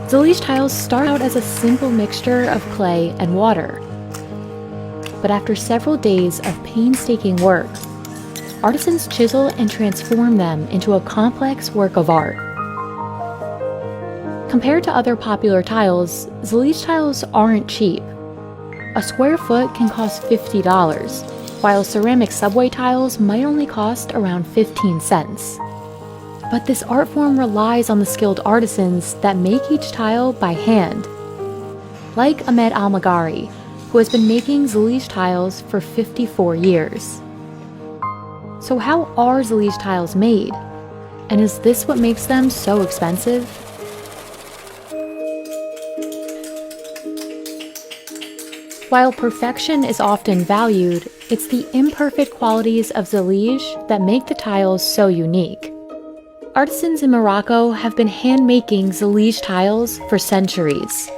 Zalij tiles start out as a simple mixture of clay and water. But after several days of painstaking work, artisans chisel and transform them into a complex work of art. Compared to other popular tiles, Zalij tiles aren't cheap. A square foot can cost $50, while ceramic subway tiles might only cost around 15 cents. But this art form relies on the skilled artisans that make each tile by hand. Like Ahmed Al-Magari, who has been making Zalij tiles for 54 years. So how are Zalij tiles made? And is this what makes them so expensive? While perfection is often valued, it's the imperfect qualities of Zalij that make the tiles so unique. Artisans in Morocco have been hand-making Zalij tiles for centuries.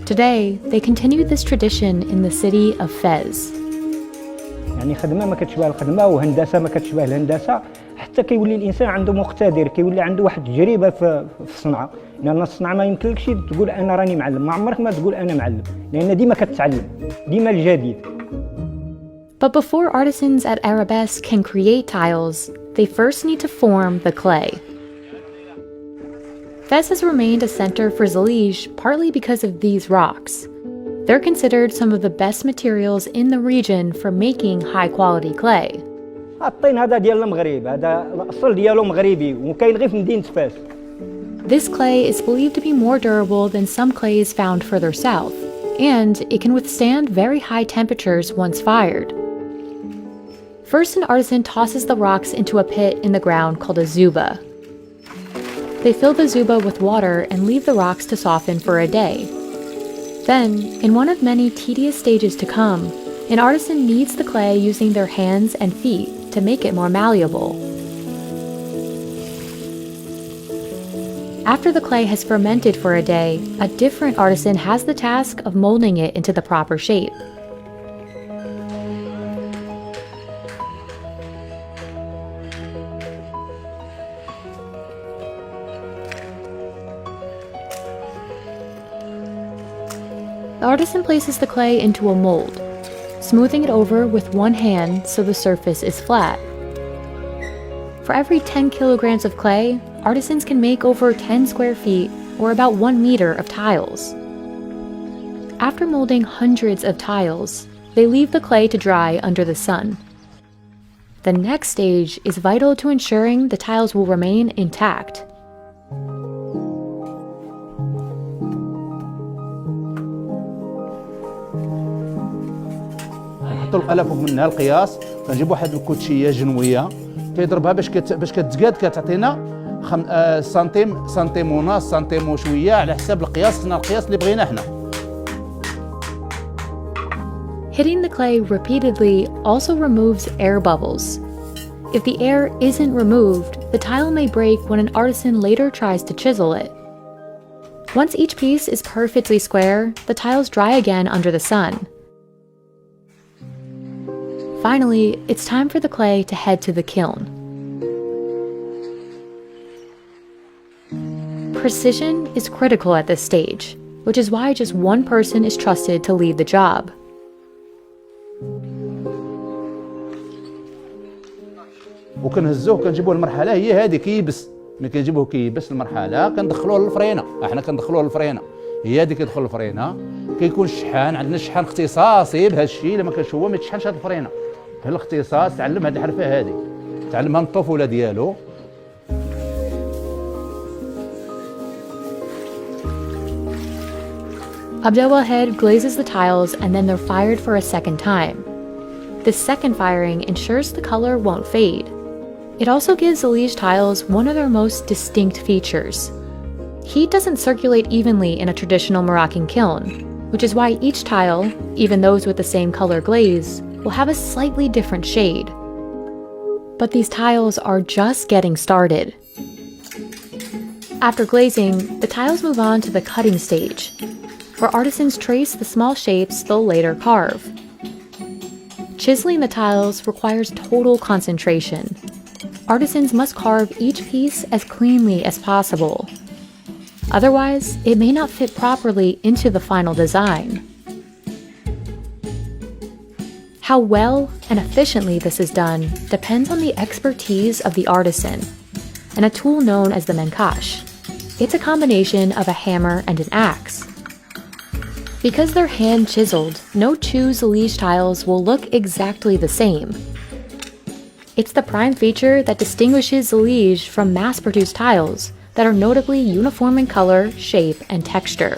Today, they continue this tradition in the city of Fez. يعني خدمة ما كتشبه الخدمة وهندسة ما كتشبه الهندسة حتى كيولي الإنسان عنده مقتدر كيولي عنده واحد التجربة في الصنعة لأن الصنعة ما يمكنلكش تقول أنا راني معلم ما عمرك ما تقول أنا معلم لأن ديما كتتعلم ديما الجديد. But before artisans at Arabesque can create tiles, they first need to form the clay. Fez has remained a center for Zalij partly because of these rocks. They're considered some of the best materials in the region for making high-quality clay. الطين هذا ديال المغرب هذا الأصل ديالو مغربي وكاين غير في مدينة فاس. This clay is believed to be more durable than some clays found further south, and it can withstand very high temperatures once fired. First, an artisan tosses the rocks into a pit in the ground called a zuba. They fill the zuba with water and leave the rocks to soften for a day. Then, in one of many tedious stages to come, an artisan kneads the clay using their hands and feet to make it more malleable. After the clay has fermented for a day, a different artisan has the task of molding it into the proper shape. The artisan places the clay into a mold, smoothing it over with one hand so the surface is flat. For every 10 kilograms of clay, artisans can make over 10 square feet, or about 1 meter of tiles. After molding hundreds of tiles, they leave the clay to dry under the sun. The next stage is vital to ensuring the tiles will remain intact. نحطوا القلم فوق منها القياس كنجيب واحد الكوتشيه جنويه كيضربها باش كتزقاد كتعطينا سنتيم ونص سنتيم وشويه على حساب القياس اللي بغينا حنا. Hitting the clay repeatedly also removes air bubbles. If the air isn't removed, the tile may break when an artisan later tries to chisel it. Once each piece is perfectly square, the tiles dry again under the sun. Finally, it's time for the clay to head to the kiln. Precision is critical at this stage, which is why just one person is trusted to lead the job. وكنهزوه كنجيبوه المرحله هي هذه كيبس ملي كنجيبوه كيبس المرحله كندخلوه للفرينه احنا كندخلوه للفرينه هي هذه كيدخل الفرينه كيكون الشحان عندنا شحان اختصاصي بهذا الشيء الا ما كانش هو ما يتشحنش هذه الفرينه الاختصاص تعلم هذه الحرفه هذه تعلمها من الطفوله ديالو. Abdelwahed glazes the tiles and then they're fired for a second time. This second firing ensures the color won't fade. It also gives Zalij tiles one of their most distinct features. Heat doesn't circulate evenly in a traditional Moroccan kiln, which is why each tile, even those with the same color glaze, will have a slightly different shade. But these tiles are just getting started. After glazing, the tiles move on to the cutting stage, where artisans trace the small shapes they'll later carve. Chiseling the tiles requires total concentration. Artisans must carve each piece as cleanly as possible. Otherwise, it may not fit properly into the final design. How well and efficiently this is done depends on the expertise of the artisan, and a tool known as the menkash. It's a combination of a hammer and an axe. Because they're hand-chiseled, no two Zalij tiles will look exactly the same. It's the prime feature that distinguishes Zalij from mass-produced tiles that are notably uniform in color, shape, and texture.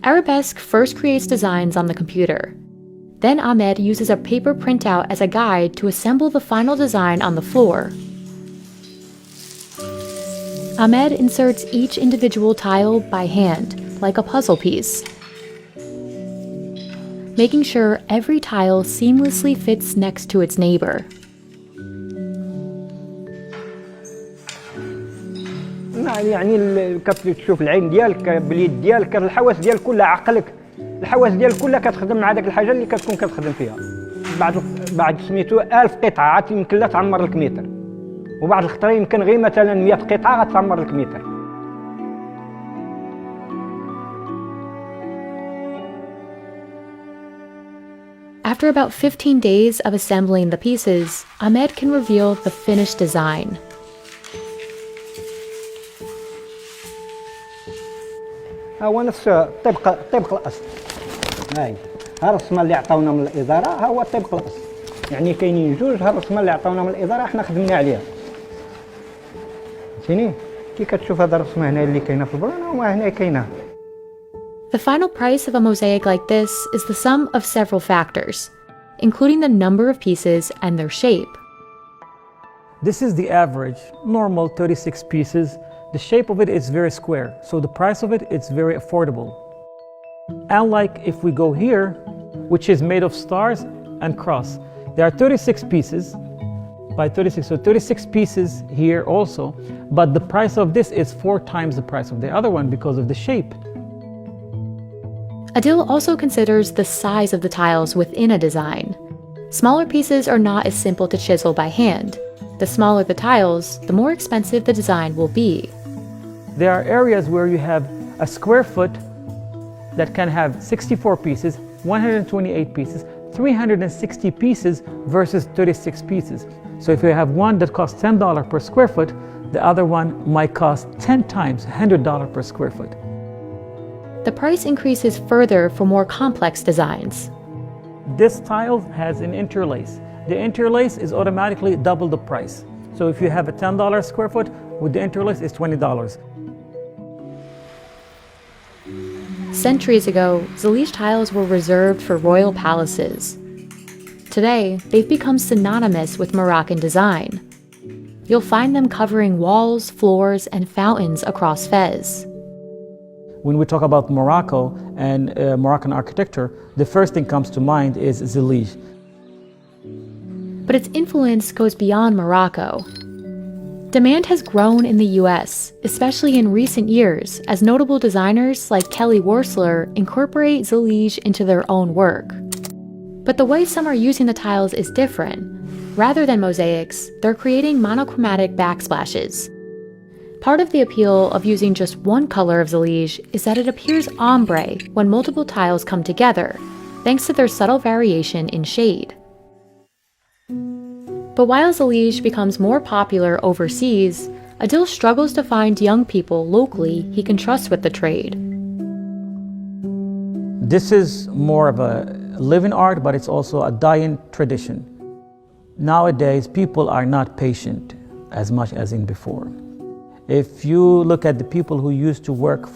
Arabesque first creates designs on the computer. Then Ahmed uses a paper printout as a guide to assemble the final design on the floor. Ahmed inserts each individual tile by hand, like a puzzle piece, making sure every tile seamlessly fits next to its neighbor. يعني كتشوف العين ديالك باليد ديالك الحواس ديالك كلها عقلك الحواس ديالك كلها كتخدم مع داك الحاجه اللي كتكون كتخدم فيها بعد سميتو 1000 قطعه عاد يمكن لا تعمر لك متر وبعض الخطره يمكن غير مثلا 100 قطعه غتعمر لك متر. After about 15 days of assembling the pieces, Ahmed can reveal the finished design. هو نفس طبق الاصل. هاي الرسمه اللي عطاونا من الاداره ها هو طبق الاصل. يعني كاينين جوج الرسمه اللي عطاونا من الاداره احنا خدمنا عليها. فهمتيني؟ كي كتشوف هذا الرسمه هنا اللي كاينه في البلان وما هنا كاينه. The final price of a mosaic like this is the sum of several factors, including the number of pieces and their shape. This is the average, normal 36 pieces. The shape of it is very square, so the price of it is very affordable. Unlike if we go here, which is made of stars and cross. There are 36 pieces by 36, so 36 pieces here also, but the price of this is 4 times the price of the other one because of the shape. Adil also considers the size of the tiles within a design. Smaller pieces are not as simple to chisel by hand. The smaller the tiles, the more expensive the design will be. There are areas where you have a square foot that can have 64 pieces, 128 pieces, 360 pieces versus 36 pieces. So if you have one that costs $10 per square foot, the other one might cost 10 times $100 per square foot. The price increases further for more complex designs. This tile has an interlace. The interlace is automatically double the price. So if you have a $10 square foot, with the interlace it's $20. Centuries ago, Zalij tiles were reserved for royal palaces. Today, they've become synonymous with Moroccan design. You'll find them covering walls, floors, and fountains across Fez. When we talk about Morocco and Moroccan architecture, the first thing comes to mind is Zalij. But its influence goes beyond Morocco. Demand has grown in the US, especially in recent years, as notable designers like Kelly Worsler incorporate Zalij into their own work. But the way some are using the tiles is different. Rather than mosaics, they're creating monochromatic backsplashes. Part of the appeal of using just one color of Zalij is that it appears ombre when multiple tiles come together, thanks to their subtle variation in shade. But while Zalij becomes more popular overseas, Adil struggles to find young people locally he can trust with the trade. This is more of a living art, but it's also a dying tradition. Nowadays, people are not patient as much as in before. If you look at the people who used to work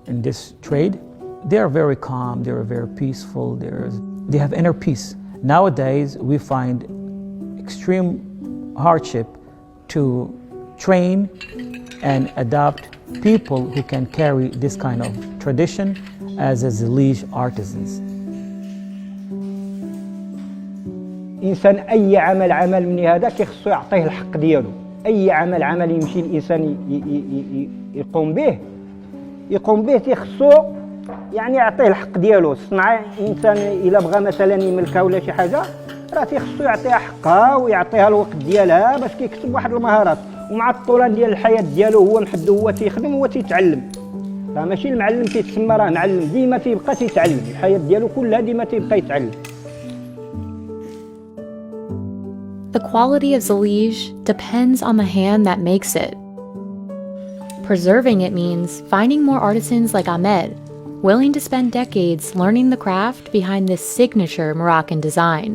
in this trade, they are very calm, they are very peaceful, they have inner peace. Nowadays, we find extreme hardship to train and adopt people who can carry this kind of tradition as a Zalij artisans. إنسان أي عمل من هذا كيخصو يعطيه الحق ديالو. أي عمل يمشي الإنسان يقوم به تيخصو يعني يعطيه الحق ديالو. الصنعة إنسان إلا بغى مثلا يملكها ولا شي حاجة راه تيخصو يعطيها حقها ويعطيها الوقت ديالها باش كيكسب واحد المهارات ومع الطولان ديال الحياه ديالو هو محدو، هو تيخدم هو تيتعلم. راه ماشي المعلم كيتسمى راه معلم، ديما تيبقى تيتعلم، الحياه ديالو كلها ديما تيبقى يتعلم. The quality of Zalij depends on the hand that makes it. Preserving it means finding more artisans like Ahmed, willing to spend decades learning the craft behind this signature Moroccan design.